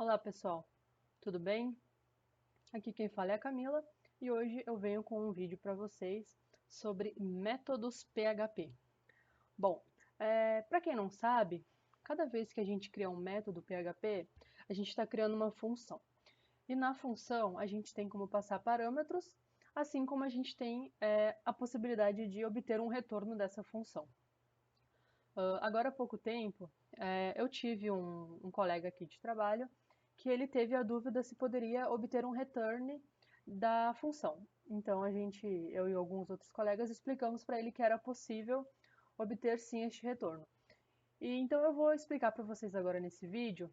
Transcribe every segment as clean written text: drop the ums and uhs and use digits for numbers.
Olá pessoal, tudo bem? Aqui quem fala é a Camila e hoje eu venho com um vídeo para vocês sobre métodos PHP. Bom, para quem não sabe, cada vez que a gente cria um método PHP, a gente está criando uma função. E na função a gente tem como passar parâmetros, assim como a gente tem a possibilidade de obter um retorno dessa função. Agora há pouco tempo, eu tive um colega aqui de trabalho que ele teve a dúvida se poderia obter um return da função. Então eu e alguns outros colegas explicamos para ele que era possível obter sim este retorno. E então eu vou explicar para vocês agora nesse vídeo.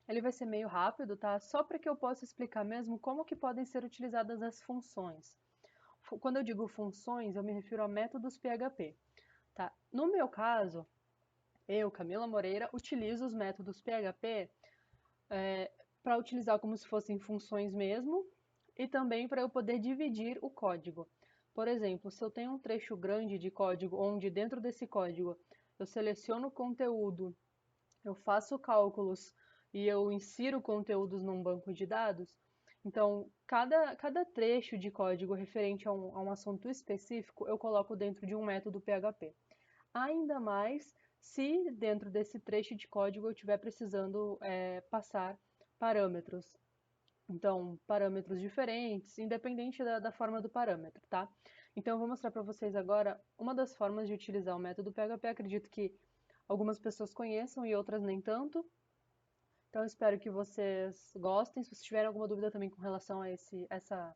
Ele vai ser meio rápido, tá? Só para que eu possa explicar mesmo como que podem ser utilizadas as funções. Quando eu digo funções, eu me refiro a métodos PHP, tá? No meu caso, eu, Camila Moreira, utilizo os métodos PHP para utilizar como se fossem funções mesmo e também para eu poder dividir o código. Por exemplo, se eu tenho um trecho grande de código onde dentro desse código eu seleciono o conteúdo, eu faço cálculos e eu insiro conteúdos num banco de dados, então cada trecho de código referente a um assunto específico eu coloco dentro de um método PHP. Ainda mais se dentro desse trecho de código eu estiver precisando passar parâmetros. Então, parâmetros diferentes, independente da forma do parâmetro, tá? Então, eu vou mostrar para vocês agora uma das formas de utilizar o método PHP. Acredito que algumas pessoas conheçam e outras nem tanto. Então, eu espero que vocês gostem. Se vocês tiverem alguma dúvida também com relação a essa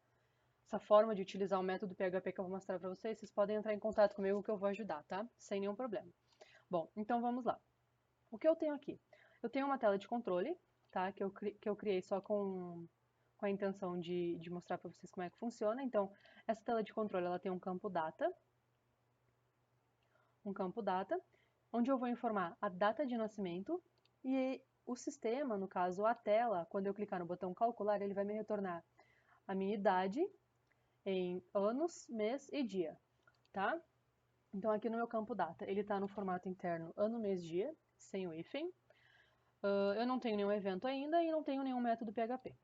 forma de utilizar o método PHP que eu vou mostrar para vocês, vocês podem entrar em contato comigo que eu vou ajudar, tá? Sem nenhum problema. Bom, então vamos lá. O que eu tenho aqui? Eu tenho uma tela de controle, tá? Que eu criei só com a intenção de mostrar para vocês como é que funciona. Então, essa tela de controle ela tem um campo data, onde eu vou informar a data de nascimento e o sistema, no caso a tela, quando eu clicar no botão calcular, ele vai me retornar a minha idade em anos, mês e dia, tá? Então, aqui no meu campo data, ele está no formato interno ano, mês, dia, sem o hífen. Eu não tenho nenhum evento ainda e não tenho nenhum método PHP.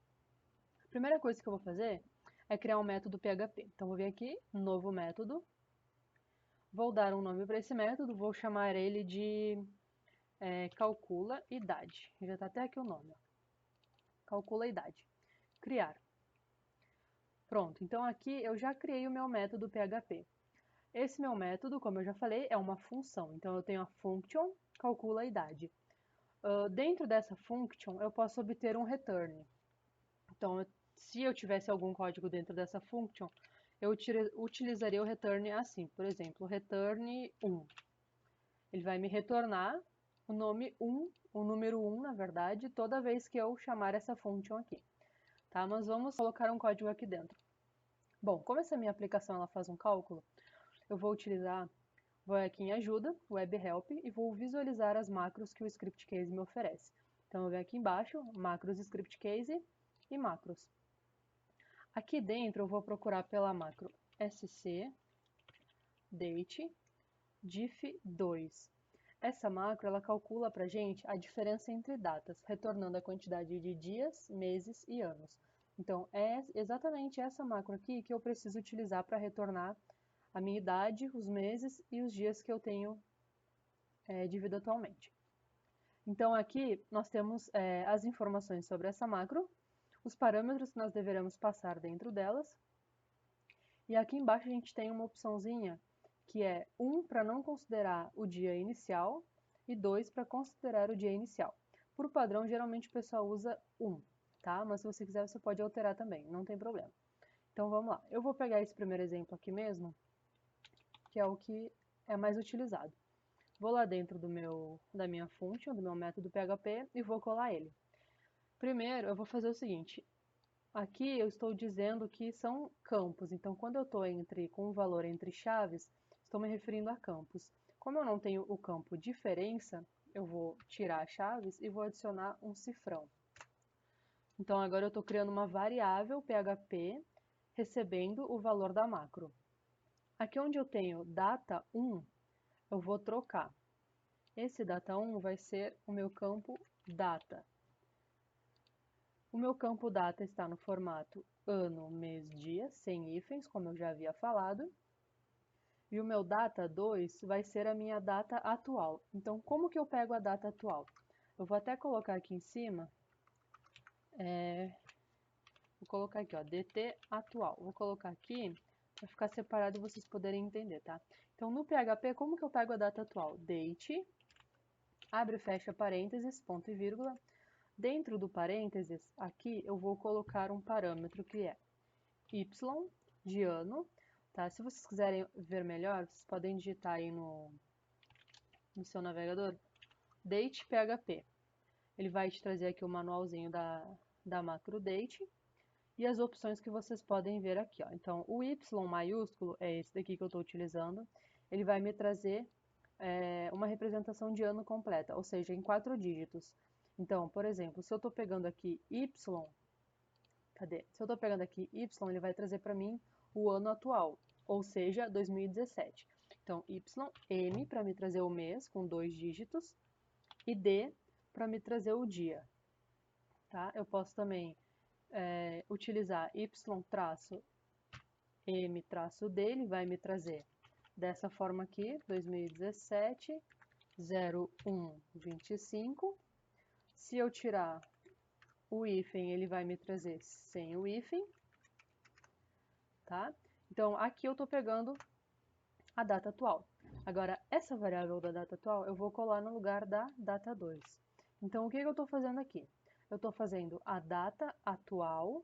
A primeira coisa que eu vou fazer é criar um método PHP. Então, vou vir aqui, novo método, vou dar um nome para esse método, vou chamar ele de calcula idade. Já está até aqui o nome, ó. Calcula idade. Criar. Pronto, então aqui eu já criei o meu método PHP. Esse meu método, como eu já falei, é uma função. Então, eu tenho a function calcula idade. Dentro dessa function, eu posso obter um return. Então, se eu tivesse algum código dentro dessa function, eu utilizaria o return assim, por exemplo, return 1. Ele vai me retornar o nome 1, o número 1, na verdade, toda vez que eu chamar essa function aqui. Tá? Mas vamos colocar um código aqui dentro. Bom, como essa minha aplicação ela faz um cálculo, eu vou aqui em ajuda, web help, e vou visualizar as macros que o script case me oferece. Então, eu venho aqui embaixo, macros script case e macros. Aqui dentro eu vou procurar pela macro sc date diff2. Essa macro ela calcula para a gente a diferença entre datas, retornando a quantidade de dias, meses e anos. Então, é exatamente essa macro aqui que eu preciso utilizar para retornar a minha idade, os meses e os dias que eu tenho de vida atualmente. Então, aqui nós temos as informações sobre essa macro, os parâmetros que nós deveremos passar dentro delas, e aqui embaixo a gente tem uma opçãozinha que é 1 para não considerar o dia inicial e 2 para considerar o dia inicial. Por padrão, geralmente o pessoal usa 1, tá? Mas se você quiser, você pode alterar também, não tem problema. Então vamos lá. Eu vou pegar esse primeiro exemplo aqui mesmo, que é o que é mais utilizado. Vou lá dentro da minha function, do meu método PHP, e vou colar ele. Primeiro, eu vou fazer o seguinte. Aqui eu estou dizendo que são campos, então quando eu estou com um valor entre chaves, estou me referindo a campos. Como eu não tenho o campo diferença, eu vou tirar chaves e vou adicionar um cifrão. Então agora eu estou criando uma variável PHP recebendo o valor da macro. Aqui onde eu tenho data1, eu vou trocar. Esse data1 vai ser o meu campo data. O meu campo data está no formato ano, mês, dia, sem hífens, como eu já havia falado. E o meu data 2 vai ser a minha data atual. Então, como que eu pego a data atual? Eu vou até colocar aqui em cima, vou colocar aqui, ó, DT atual. Vou colocar aqui para ficar separado e vocês poderem entender, tá? Então, no PHP, como que eu pego a data atual? Date, abre e fecha parênteses, ponto e vírgula. Dentro do parênteses, aqui eu vou colocar um parâmetro que é y de ano, tá? Se vocês quiserem ver melhor, vocês podem digitar aí no seu navegador, date PHP. Ele vai te trazer aqui o manualzinho da macro date e as opções que vocês podem ver aqui, ó. Então, o Y maiúsculo é esse daqui que eu estou utilizando. Ele vai me trazer uma representação de ano completa, ou seja, em 4 dígitos. Então, por exemplo, se eu estou pegando aqui Y, cadê? Se eu estou pegando aqui Y, ele vai trazer para mim o ano atual, ou seja, 2017. Então, Y, M para me trazer o mês com 2 dígitos e D para me trazer o dia. Tá? Eu posso também utilizar Y-M-D, ele vai me trazer dessa forma aqui, 2017, 0125. Se eu tirar o hífen, ele vai me trazer sem o hífen, tá? Então, aqui eu estou pegando a data atual. Agora, essa variável da data atual, eu vou colar no lugar da data 2. Então, o que eu estou fazendo aqui? Eu estou fazendo a data atual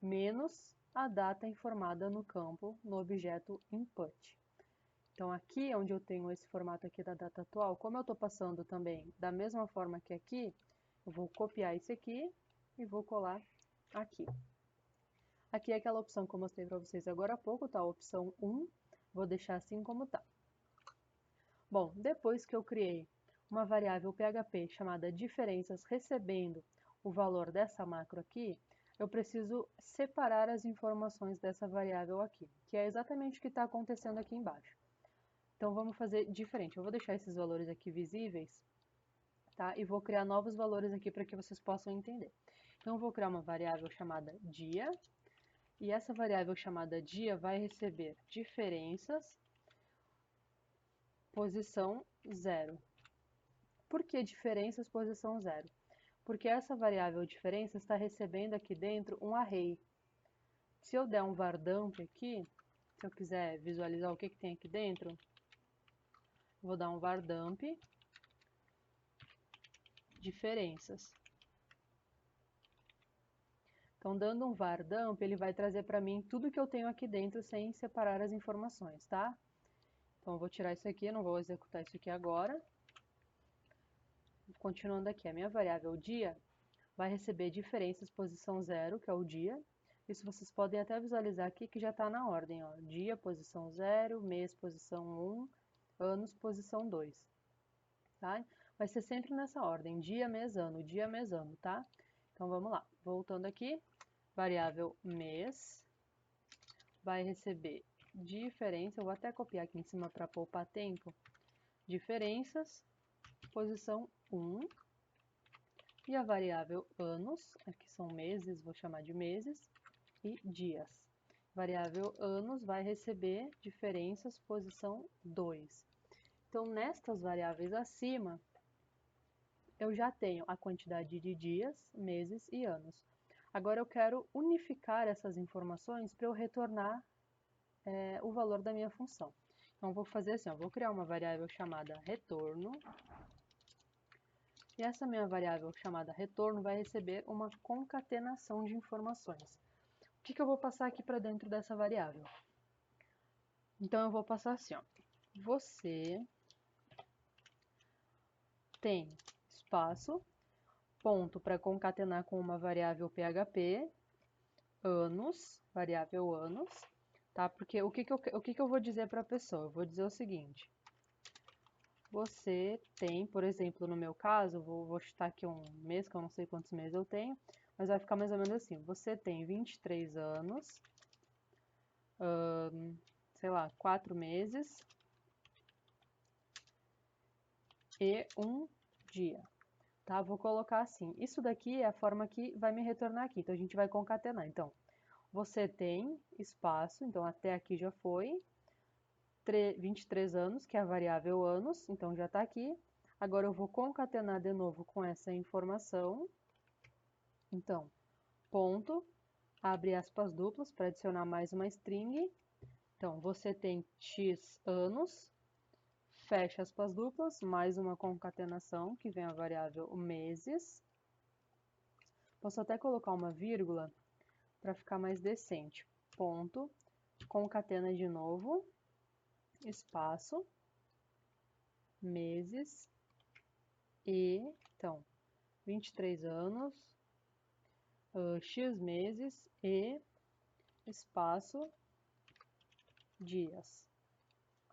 menos a data informada no campo, no objeto input. Então, aqui onde eu tenho esse formato aqui da data atual, como eu estou passando também da mesma forma que aqui, eu vou copiar esse aqui e vou colar aqui. Aqui é aquela opção que eu mostrei para vocês agora há pouco, tá? A opção 1, vou deixar assim como tá. Bom, depois que eu criei uma variável PHP chamada diferenças recebendo o valor dessa macro aqui, eu preciso separar as informações dessa variável aqui, que é exatamente o que está acontecendo aqui embaixo. Então, vamos fazer diferente. Eu vou deixar esses valores aqui visíveis, tá? E vou criar novos valores aqui para que vocês possam entender. Então, eu vou criar uma variável chamada dia, e essa variável chamada dia vai receber diferenças, posição 0. Por que diferenças, posição 0? Porque essa variável diferença está recebendo aqui dentro um array. Se eu der um var_dump aqui, se eu quiser visualizar o que tem aqui dentro, vou dar um var_dump diferenças. Então, dando um var_dump, ele vai trazer para mim tudo que eu tenho aqui dentro sem separar as informações, tá? Então, eu vou tirar isso aqui, não vou executar isso aqui agora. Continuando aqui, a minha variável dia vai receber diferenças posição 0, que é o dia. Isso vocês podem até visualizar aqui que já está na ordem, ó. Dia, posição 0, mês, posição 1, anos, posição 2. Tá? Vai ser sempre nessa ordem, dia, mês, ano, tá? Então, vamos lá. Voltando aqui, variável mês vai receber diferença, eu vou até copiar aqui em cima para poupar tempo, diferenças, posição 1, e a variável anos, aqui são meses, vou chamar de meses, e dias. Variável anos vai receber diferenças, posição 2. Então, nestas variáveis acima, eu já tenho a quantidade de dias, meses e anos. Agora eu quero unificar essas informações para eu retornar o valor da minha função. Então, vou fazer assim, ó, vou criar uma variável chamada retorno. E essa minha variável chamada retorno vai receber uma concatenação de informações. O que eu vou passar aqui para dentro dessa variável? Então, eu vou passar assim, ó. Você tem espaço, ponto para concatenar com uma variável PHP, anos, variável anos, tá? Porque o que eu vou dizer para a pessoa? Eu vou dizer o seguinte. Você tem, por exemplo, no meu caso, vou chutar aqui um mês, que eu não sei quantos meses eu tenho, mas vai ficar mais ou menos assim. Você tem 23 anos, sei lá, 4 meses e 1 dia, tá? Vou colocar assim. Isso daqui é a forma que vai me retornar aqui. Então, a gente vai concatenar. Então, você tem espaço, então até aqui já foi, 23 anos, que é a variável anos, então já está aqui. Agora eu vou concatenar de novo com essa informação. Então, ponto, abre aspas duplas para adicionar mais uma string. Então, você tem x anos, fecha aspas duplas, mais uma concatenação, que vem a variável meses. Posso até colocar uma vírgula para ficar mais decente. Ponto, concatena de novo, espaço, meses, e, então, 23 anos, x meses e espaço dias.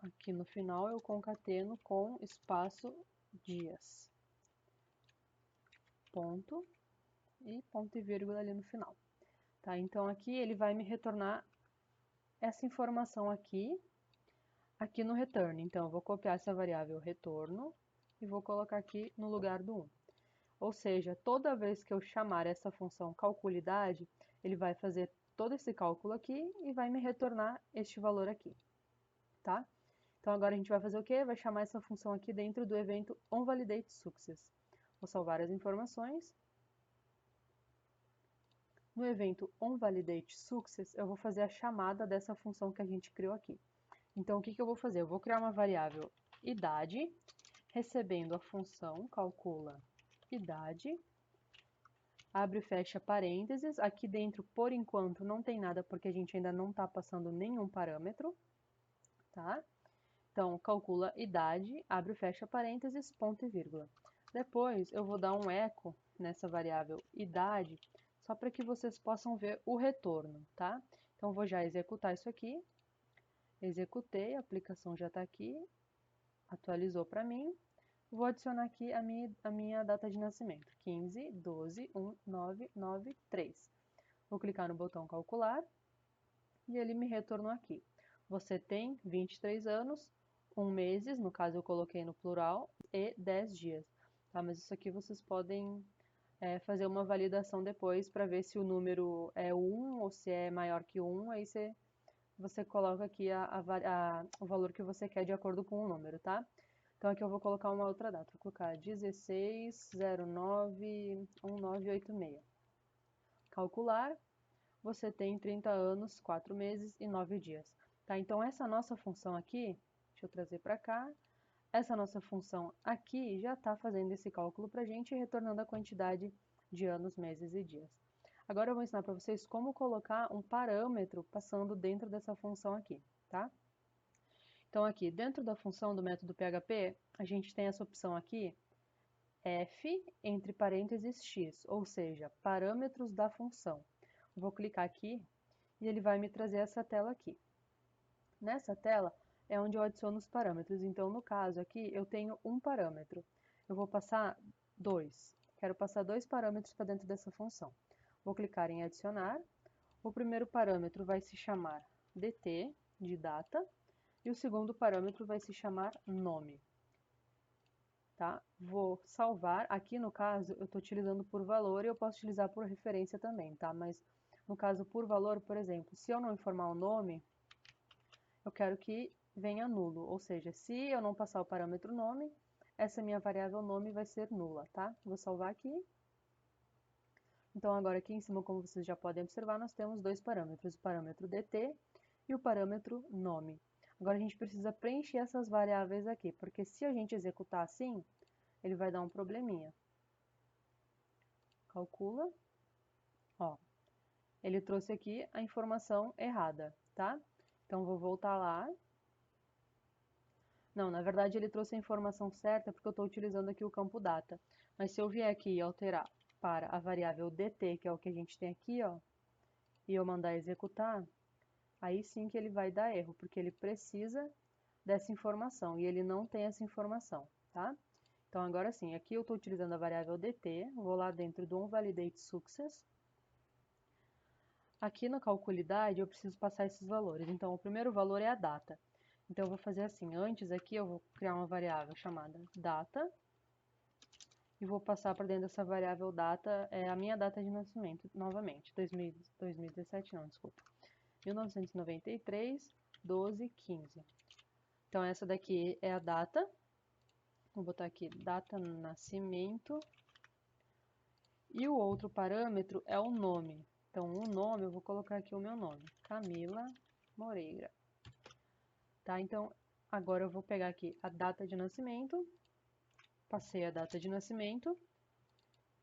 Aqui no final eu concateno com espaço dias. Ponto e ponto e vírgula ali no final. Tá? Então aqui ele vai me retornar essa informação aqui no return. Então eu vou copiar essa variável retorno e vou colocar aqui no lugar do 1. Ou seja, toda vez que eu chamar essa função calculidade, ele vai fazer todo esse cálculo aqui e vai me retornar este valor aqui, tá? Então agora a gente vai fazer o quê? Vai chamar essa função aqui dentro do evento onValidateSuccess. Vou salvar as informações. No evento onValidateSuccess, eu vou fazer a chamada dessa função que a gente criou aqui. Então o que eu vou fazer? Eu vou criar uma variável idade, recebendo a função calcula idade, abre e fecha parênteses. Aqui dentro, por enquanto, não tem nada, porque a gente ainda não está passando nenhum parâmetro, tá? Então, calcula idade, abre e fecha parênteses, ponto e vírgula. Depois, eu vou dar um eco nessa variável idade, só para que vocês possam ver o retorno, tá? Então, vou já executar isso aqui. Executei, a aplicação já está aqui, atualizou para mim. Vou adicionar aqui a minha data de nascimento, 15/12/1993. Vou clicar no botão calcular e ele me retornou aqui. Você tem 23 anos, 1 meses, no caso eu coloquei no plural, e 10 dias. Tá? Mas isso aqui vocês podem fazer uma validação depois para ver se o número é 1 ou se é maior que 1, aí você coloca aqui o valor que você quer de acordo com o número, tá? Então aqui eu vou colocar uma outra data, vou colocar 16/09/1986. Calcular, você tem 30 anos, 4 meses e 9 dias. Tá? Então essa nossa função aqui, deixa eu trazer para cá, essa nossa função aqui já está fazendo esse cálculo para a gente e retornando a quantidade de anos, meses e dias. Agora eu vou ensinar para vocês como colocar um parâmetro passando dentro dessa função aqui, tá? Então aqui, dentro da função do método PHP, a gente tem essa opção aqui, f entre parênteses x, ou seja, parâmetros da função. Vou clicar aqui e ele vai me trazer essa tela aqui. Nessa tela é onde eu adiciono os parâmetros. Então, no caso aqui, eu tenho um parâmetro. Eu vou passar 2. Quero passar 2 parâmetros para dentro dessa função. Vou clicar em adicionar. O primeiro parâmetro vai se chamar dt, de data, e o segundo parâmetro vai se chamar nome. Tá? Vou salvar. Aqui, no caso, eu estou utilizando por valor e eu posso utilizar por referência também, tá? Mas, no caso, por valor, por exemplo, se eu não informar o nome, eu quero que venha nulo, ou seja, se eu não passar o parâmetro nome, essa minha variável nome vai ser nula, tá? Vou salvar aqui. Então, agora aqui em cima, como vocês já podem observar, nós temos dois parâmetros, o parâmetro dt e o parâmetro nome. Agora a gente precisa preencher essas variáveis aqui, porque se a gente executar assim, ele vai dar um probleminha. Calcula. Ó, ele trouxe aqui a informação errada, tá? Então, vou voltar lá. Não, na verdade ele trouxe a informação certa porque eu estou utilizando aqui o campo data. Mas se eu vier aqui e alterar para a variável dt, que é o que a gente tem aqui, ó, e eu mandar executar, aí sim que ele vai dar erro, porque ele precisa dessa informação e ele não tem essa informação, tá? Então agora sim, aqui eu estou utilizando a variável dt, vou lá dentro do onValidateSuccess. Aqui na calculidade eu preciso passar esses valores. Então o primeiro valor é a data. Então, eu vou fazer assim, antes aqui eu vou criar uma variável chamada data, e vou passar para dentro dessa variável data, a minha data de nascimento, novamente, 2017 não, desculpa, 1993, 12, 15. Então essa daqui é a data, vou botar aqui data nascimento, e o outro parâmetro é o nome. Então o nome, eu vou colocar aqui o meu nome, Camila Moreira. Tá, então agora eu vou pegar aqui a data de nascimento, passei a data de nascimento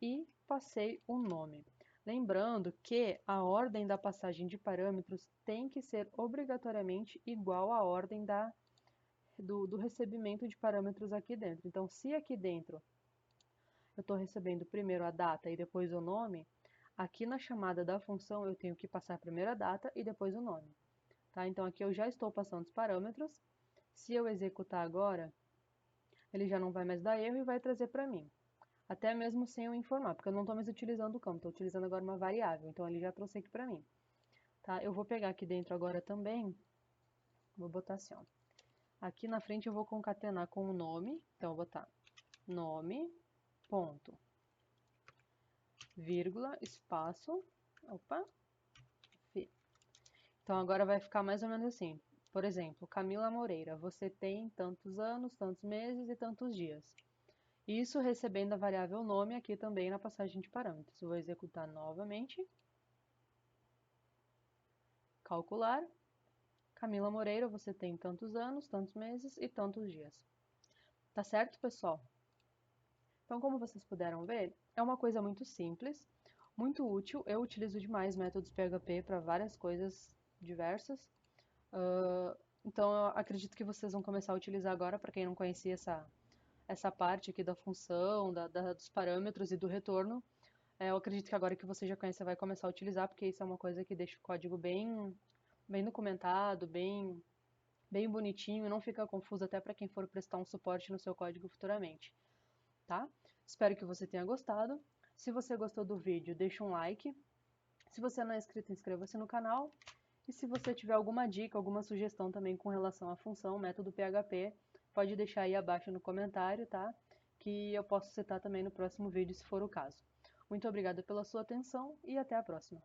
e passei o nome. Lembrando que a ordem da passagem de parâmetros tem que ser obrigatoriamente igual à ordem do recebimento de parâmetros aqui dentro. Então, se aqui dentro eu estou recebendo primeiro a data e depois o nome, aqui na chamada da função eu tenho que passar primeiro a data e depois o nome. Tá? Então, aqui eu já estou passando os parâmetros. Se eu executar agora, ele já não vai mais dar erro e vai trazer para mim. Até mesmo sem eu informar, porque eu não estou mais utilizando o campo, estou utilizando agora uma variável, então ele já trouxe aqui para mim. Tá? Eu vou pegar aqui dentro agora também, vou botar assim, ó. Aqui na frente eu vou concatenar com o nome, então eu vou botar nome, ponto, vírgula, espaço, opa, então agora vai ficar mais ou menos assim. Por exemplo, Camila Moreira, você tem tantos anos, tantos meses e tantos dias. Isso recebendo a variável nome aqui também na passagem de parâmetros. Eu vou executar novamente. Calcular. Camila Moreira, você tem tantos anos, tantos meses e tantos dias. Tá certo, pessoal? Então, como vocês puderam ver, é uma coisa muito simples, muito útil. Eu utilizo demais métodos PHP para várias coisas diversas. Então, eu acredito que vocês vão começar a utilizar agora, para quem não conhecia essa parte aqui da função, dos parâmetros e do retorno. Eu acredito que agora que você já conhece, você vai começar a utilizar, porque isso é uma coisa que deixa o código bem documentado, bem bonitinho, não fica confuso até para quem for prestar um suporte no seu código futuramente, tá? Espero que você tenha gostado. Se você gostou do vídeo, deixa um like. Se você não é inscrito, inscreva-se no canal. E se você tiver alguma dica, alguma sugestão também com relação à função, método PHP, pode deixar aí abaixo no comentário, tá? Que eu posso citar também no próximo vídeo, se for o caso. Muito obrigada pela sua atenção e até a próxima.